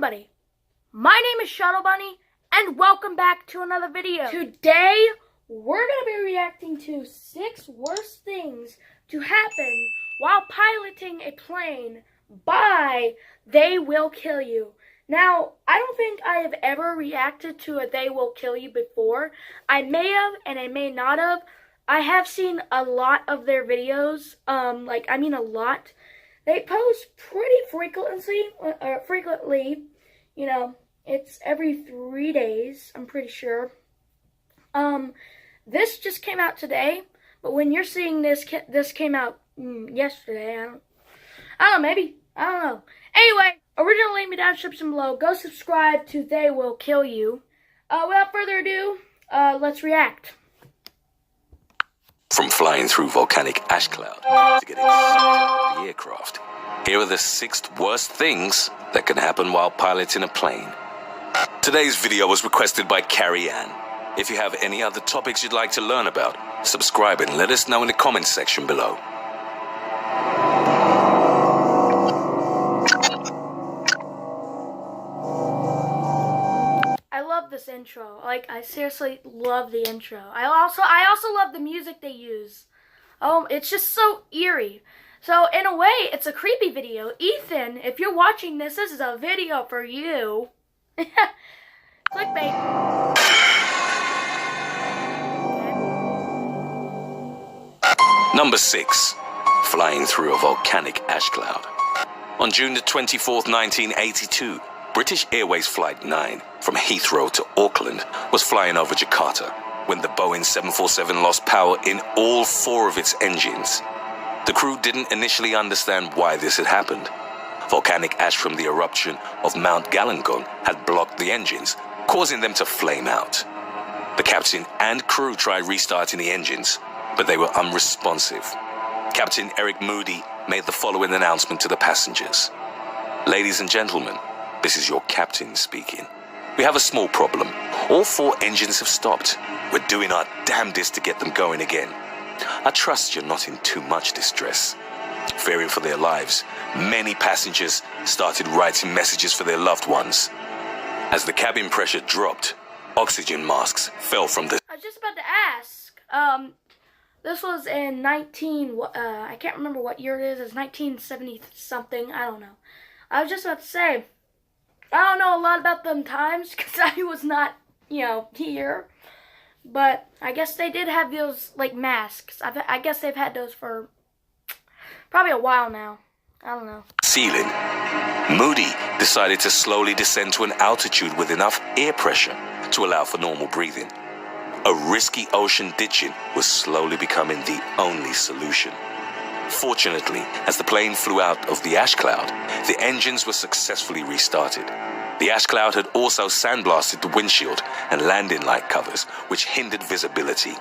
everybody, my name is Shuttle Bunny and welcome back to another video. Today we're going to be reacting to 6 worst things to happen while piloting a plane by They Will Kill You. Now, I don't think I have ever reacted to a They Will Kill You before. I may have and I may not have. I have seen a lot of their videos, a lot. They post pretty frequently, you know, it's every 3 days, I'm pretty sure. This just came out today, but when you're seeing this, this came out yesterday. I don't know. Anyway, original link me down in the description below. Go subscribe to They Will Kill You. Without further ado, let's react. From flying through volcanic ash cloud to getting sucked out of the aircraft, here are the 6 worst things that can happen while piloting a plane. Today's video was requested by Carrie Ann. If you have any other topics you'd like to learn about, subscribe and let us know in the comments section below. I love this intro. I seriously love the intro. I also love the music they use. It's just so eerie. So in a way, it's a creepy video. Ethan, if you're watching this, this is a video for you. Clickbait. Number 6. Flying through a volcanic ash cloud. On June the 24th, 1982, British Airways Flight 9 from Heathrow to Auckland was flying over Jakarta when the Boeing 747 lost power in all 4 of its engines. The crew didn't initially understand why this had happened. Volcanic ash from the eruption of Mount Galunggung had blocked the engines, causing them to flame out. The captain and crew tried restarting the engines, but they were unresponsive. Captain Eric Moody made the following announcement to the passengers. "Ladies and gentlemen, this is your captain speaking. We have a small problem. All 4 engines have stopped. We're doing our damnedest to get them going again. I trust you're not in too much distress." Fearing for their lives, many passengers started writing messages for their loved ones. As the cabin pressure dropped, oxygen masks fell from the... I was just about to ask. This was in I can't remember what year it is. It's 1970 something. I don't know. I was just about to say, I don't know a lot about them times because I was not, here. But I guess they did have those, masks. I guess they've had those for probably a while now. I don't know. Ceiling. Moody decided to slowly descend to an altitude with enough air pressure to allow for normal breathing. A risky ocean ditching was slowly becoming the only solution. Fortunately, as the plane flew out of the ash cloud, the engines were successfully restarted. The ash cloud had also sandblasted the windshield and landing light covers, which hindered visibility.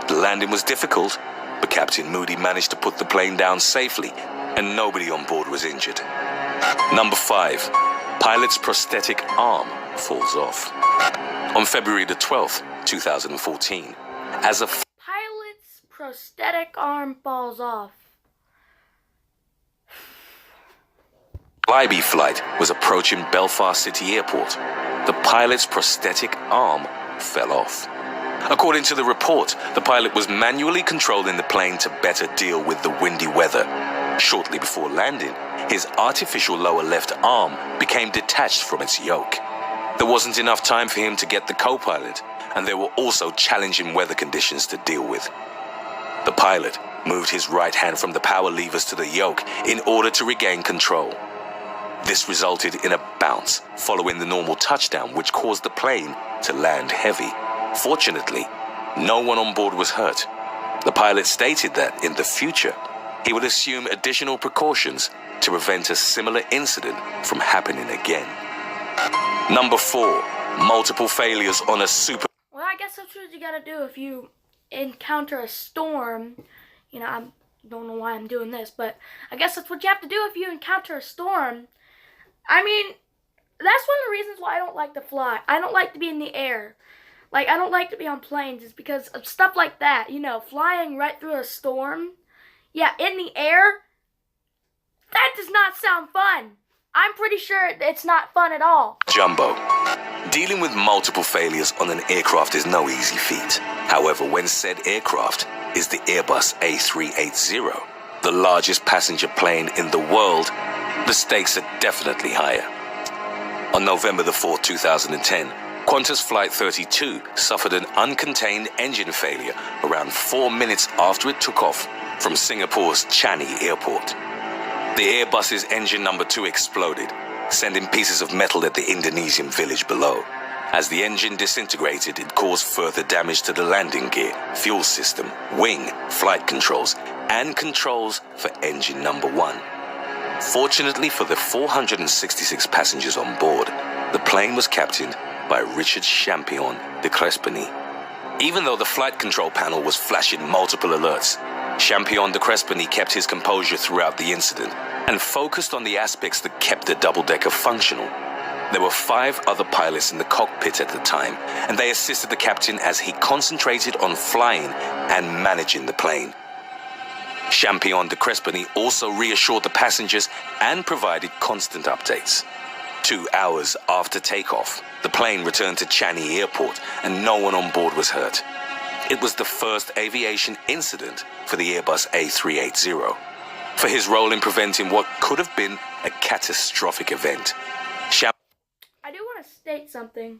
The landing was difficult, but Captain Moody managed to put the plane down safely, and nobody on board was injured. Number 5. Pilot's prosthetic arm falls off. On February the 12th, 2014, as a pilot's prosthetic arm falls off. Flyby flight was approaching Belfast City Airport, the pilot's prosthetic arm fell off. According to the report, the pilot was manually controlling the plane to better deal with the windy weather. Shortly before landing, his artificial lower left arm became detached from its yoke. There wasn't enough time for him to get the co-pilot, and there were also challenging weather conditions to deal with. The pilot moved his right hand from the power levers to the yoke in order to regain control. This resulted in a bounce following the normal touchdown, which caused the plane to land heavy. Fortunately, no one on board was hurt. The pilot stated that in the future, he would assume additional precautions to prevent a similar incident from happening again. Number 4. Multiple failures on a super... Well, I guess that's what you gotta do if you encounter a storm. I don't know why I'm doing this, but I guess that's what you have to do if you encounter a storm. That's one of the reasons why I don't like to fly. I don't like to be in the air. I don't like to be on planes is because of stuff like that. Flying right through a storm. Yeah, in the air. That does not sound fun. I'm pretty sure it's not fun at all. Jumbo. Dealing with multiple failures on an aircraft is no easy feat. However, when said aircraft is the Airbus A380, the largest passenger plane in the world, the stakes are definitely higher. On November the 4th, 2010, Qantas Flight 32 suffered an uncontained engine failure around 4 minutes after it took off from Singapore's Changi Airport. The Airbus's engine number 2 exploded, sending pieces of metal at the Indonesian village below. As the engine disintegrated, it caused further damage to the landing gear, fuel system, wing, flight controls, and controls for engine number 1. Fortunately for the 466 passengers on board, the plane was captained by Richard Champion de Crespigny. Even though the flight control panel was flashing multiple alerts, Champion de Crespigny kept his composure throughout the incident and focused on the aspects that kept the double-decker functional. There were 5 other pilots in the cockpit at the time, and they assisted the captain as he concentrated on flying and managing the plane. Champion de Crespigny also reassured the passengers and provided constant updates. 2 hours after takeoff, the plane returned to Changi Airport and no one on board was hurt. It was the first aviation incident for the Airbus A380. For his role in preventing what could have been a catastrophic event, I do want to state something.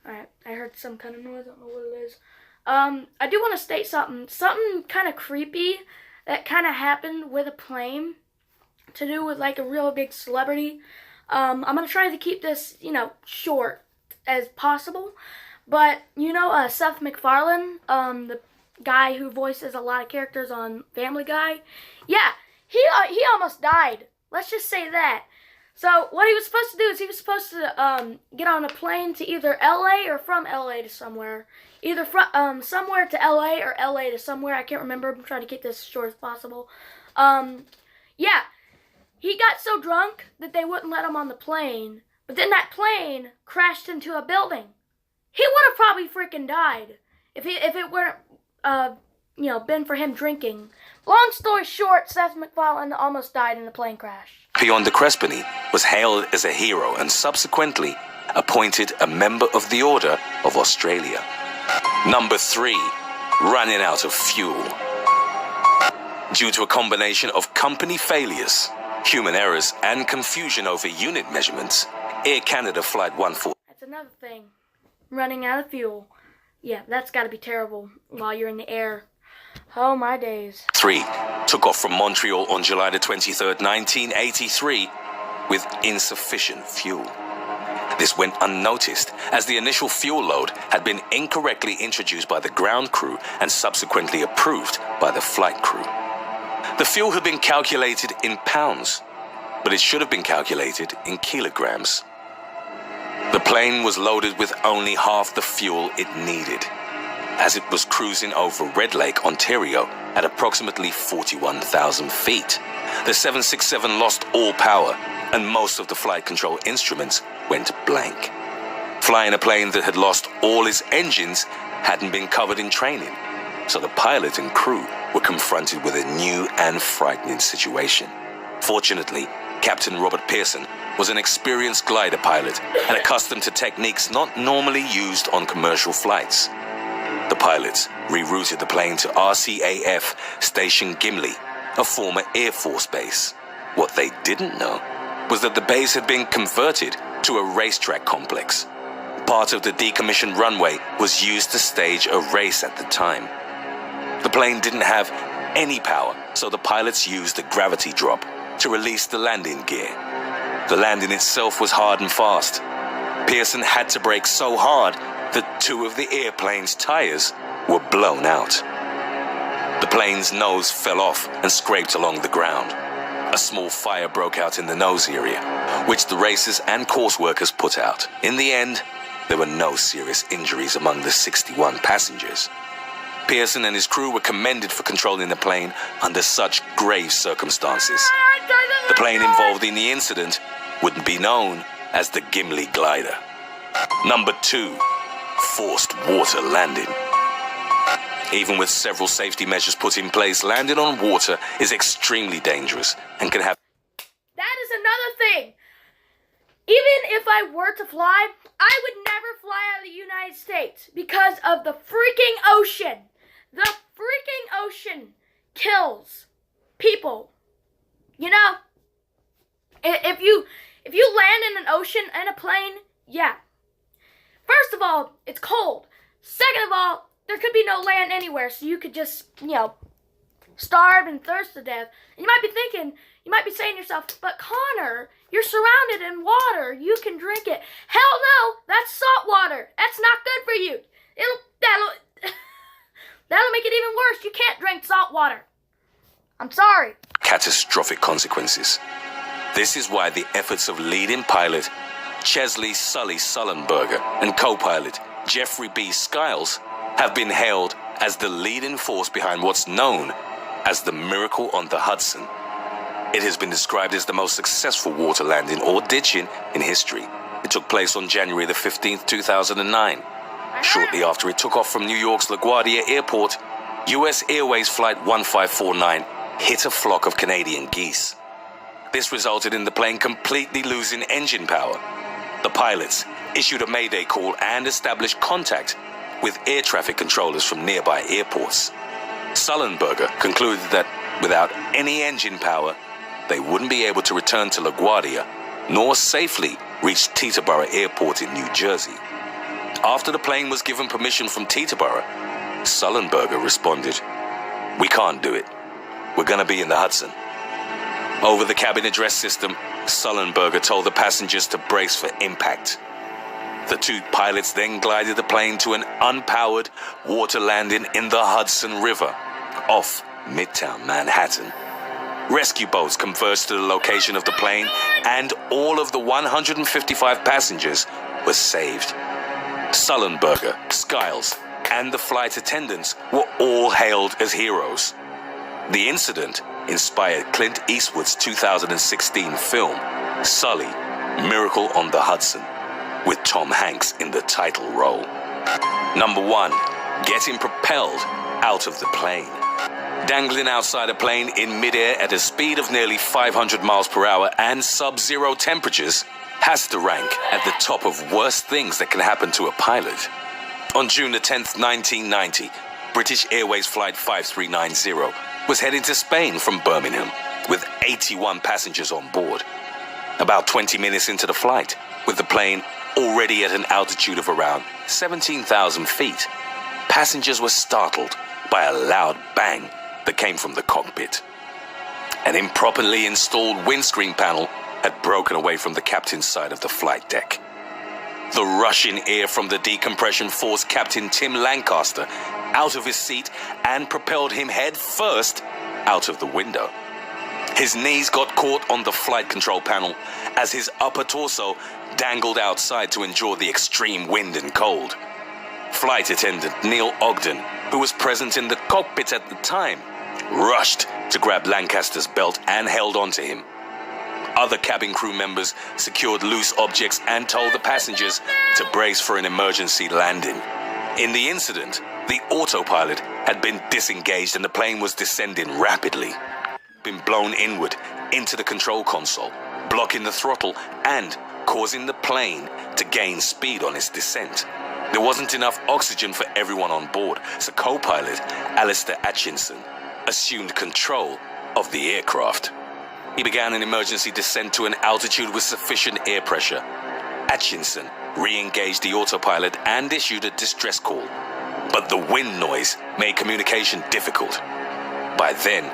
Alright, I heard some kind of noise, I don't know what it is. I do want to state something kind of creepy that kind of happened with a plane to do with like a real big celebrity. I'm going to try to keep this, short as possible. But, Seth MacFarlane, the guy who voices a lot of characters on Family Guy, yeah, he almost died. Let's just say that. So, what he was supposed to do is he was supposed to get on a plane to either LA or from LA to somewhere. Either from somewhere to LA or LA to somewhere. I can't remember. I'm trying to keep this as short as possible. Yeah. He got so drunk that they wouldn't let him on the plane. But then that plane crashed into a building. He would have probably freaking died if it weren't, been for him drinking. Long story short, Seth MacFarlane almost died in a plane crash. Champion de Crespigny was hailed as a hero and subsequently appointed a member of the Order of Australia. Number 3, running out of fuel. Due to a combination of company failures, human errors, and confusion over unit measurements, Air Canada Flight 140. That's another thing. Running out of fuel. Yeah, that's got to be terrible while you're in the air. Oh, my days. 3 took off from Montreal on July the 23rd, 1983, with insufficient fuel. This went unnoticed, as the initial fuel load had been incorrectly introduced by the ground crew and subsequently approved by the flight crew. The fuel had been calculated in pounds, but it should have been calculated in kilograms. The plane was loaded with only half the fuel it needed. As it was cruising over Red Lake, Ontario, at approximately 41,000 feet, the 767 lost all power and most of the flight control instruments went blank. Flying a plane that had lost all its engines hadn't been covered in training, so the pilot and crew were confronted with a new and frightening situation. Fortunately, Captain Robert Pearson was an experienced glider pilot and accustomed to techniques not normally used on commercial flights. The pilots rerouted the plane to RCAF Station Gimli, a former Air Force base. What they didn't know was that the base had been converted to a racetrack complex. Part of the decommissioned runway was used to stage a race at the time. The plane didn't have any power, so the pilots used a gravity drop to release the landing gear. The landing itself was hard and fast. Pearson had to brake so hard that 2 of the airplane's tires were blown out. The plane's nose fell off and scraped along the ground. A small fire broke out in the nose area, which the racers and course workers put out. In the end, there were no serious injuries among the 61 passengers. Pearson and his crew were commended for controlling the plane under such grave circumstances. The plane involved in the incident would be known as the Gimli glider. Number 2, forced water landing. Even with several safety measures put in place, landing on water is extremely dangerous and can have... That is another thing. Even if I were to fly, I would never fly out of the United States because of the freaking ocean. The freaking ocean kills people. You know, if you land in an ocean in a plane, yeah. First of all, it's cold. Second of all, there could be no land anywhere, so you could just, starve and thirst to death. And you might be thinking, you might be saying to yourself, but Connor, you're surrounded in water. You can drink it. Hell no, that's salt water. That's not good for you. That'll make it even worse. You can't drink salt water. I'm sorry. Catastrophic consequences. This is why the efforts of leading pilot Chesley Sully Sullenberger and co-pilot Jeffrey B. Skiles have been hailed as the leading force behind what's known as the Miracle on the Hudson. It has been described as the most successful water landing or ditching in history. It took place on January the 15th, 2009. Shortly after it took off from New York's LaGuardia Airport, U.S. Airways Flight 1549 hit a flock of Canadian geese. This resulted in the plane completely losing engine power. The pilots issued a mayday call and established contact with air traffic controllers from nearby airports. Sullenberger concluded that without any engine power, they wouldn't be able to return to LaGuardia, nor safely reach Teterboro Airport in New Jersey. After the plane was given permission from Teterboro, Sullenberger responded, "We can't do it. We're gonna be in the Hudson." Over the cabin address system, Sullenberger told the passengers to brace for impact. The two pilots then glided the plane to an unpowered water landing in the Hudson River, off Midtown Manhattan. Rescue boats converged to the location of the plane, and all of the 155 passengers were saved. Sullenberger, Skiles, and the flight attendants were all hailed as heroes. The incident inspired Clint Eastwood's 2016 film, Sully, Miracle on the Hudson, with Tom Hanks in the title role. Number 1, getting propelled out of the plane. Dangling outside a plane in midair at a speed of nearly 500 miles per hour and sub-zero temperatures has to rank at the top of worst things that can happen to a pilot. On June the 10th, 1990, British Airways Flight 5390 was heading to Spain from Birmingham with 81 passengers on board. About 20 minutes into the flight, with the plane already at an altitude of around 17,000 feet, passengers were startled by a loud bang that came from the cockpit. An improperly installed windscreen panel had broken away from the captain's side of the flight deck. The rushing air from the decompression forced Captain Tim Lancaster out of his seat and propelled him head first out of the window. His knees got caught on the flight control panel as his upper torso dangled outside to endure the extreme wind and cold. Flight attendant Neil Ogden, who was present in the cockpit at the time, rushed to grab Lancaster's belt and held onto him. Other cabin crew members secured loose objects and told the passengers to brace for an emergency landing. In the incident, the autopilot had been disengaged and the plane was descending rapidly, been blown inward into the control console, blocking the throttle and causing the plane to gain speed on its descent. There wasn't enough oxygen for everyone on board, so co-pilot Alistair Atchison assumed control of the aircraft. He began an emergency descent to an altitude with sufficient air pressure. Atchison re-engaged the autopilot and issued a distress call, but the wind noise made communication difficult. By then,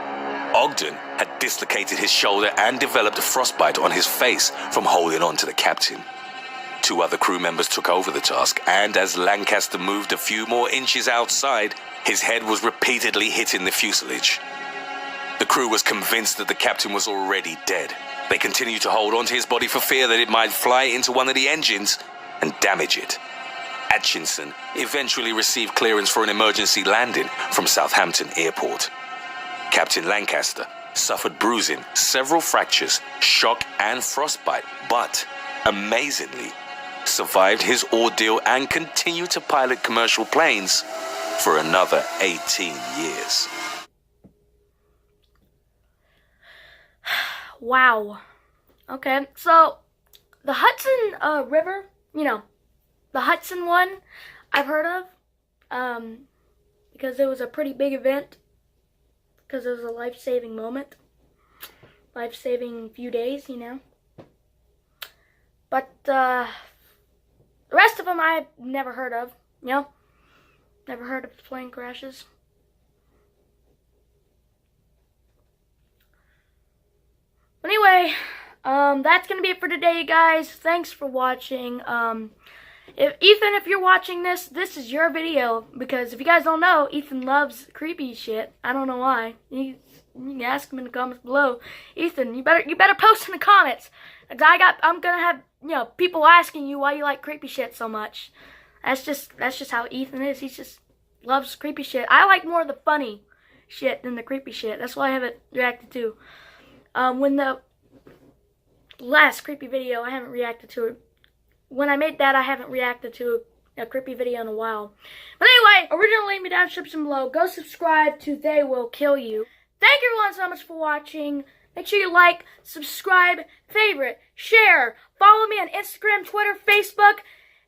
Ogden had dislocated his shoulder and developed a frostbite on his face from holding on to the captain. Two other crew members took over the task, and as Lancaster moved a few more inches outside, his head was repeatedly hitting the fuselage. The crew was convinced that the captain was already dead. They continued to hold onto his body for fear that it might fly into one of the engines and damage it. Atchison eventually received clearance for an emergency landing from Southampton Airport. Captain Lancaster suffered bruising, several fractures, shock, and frostbite, but amazingly survived his ordeal and continued to pilot commercial planes for another 18 years. Wow. Okay, so the Hudson River, you know, the Hudson one, I've heard of, because it was a pretty big event, because it was a life-saving moment, life-saving few days, you know. But the rest of them I've never heard of, you know, never heard of plane crashes. Anyway, that's gonna be it for today, guys. Thanks for watching. If you're watching this, this is your video, because if you guys don't know, Ethan loves creepy shit. I don't know why. You can ask him in the comments below. Ethan, you better post in the comments, cause I'm gonna have, you know, people asking you why you like creepy shit so much. That's just how Ethan is. He just loves creepy shit. I like more of the funny shit than the creepy shit. That's why I haven't reacted to. When the last creepy video, I haven't reacted to it. When I made that, I haven't reacted to a creepy video in a while. But anyway, original link me down in the description below. Go subscribe to They Will Kill You. Thank you everyone so much for watching. Make sure you like, subscribe, favorite, share, follow me on Instagram, Twitter, Facebook,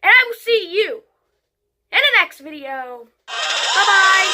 and I will see you in the next video. Bye-bye.